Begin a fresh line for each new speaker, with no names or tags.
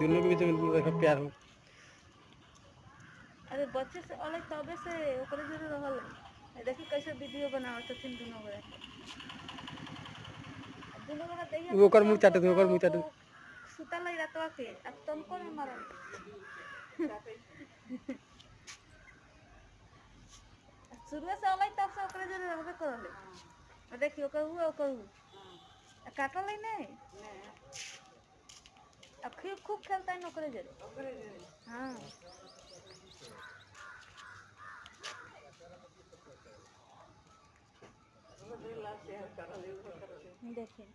दोनों के बीच में प्यार हो।
अरे बच्चे से अलग तबे से ओकरे जरे रहल है। देखी कैसे वीडियो बनावत छथिन दोनों गोरा के। दोनों गोरा देहिया
वो कर मुंह
पकड़
चाटे
के
वो कर मुंह चाटे।
सुतल है रातवा के अब तुमको नहीं मारल शुरू से अलग तब से ओकरे जरे रहबे करल है। देखियो ओकर काटल है नहीं अब खूब खेलता है ओकरे जरे। हाँ देखिए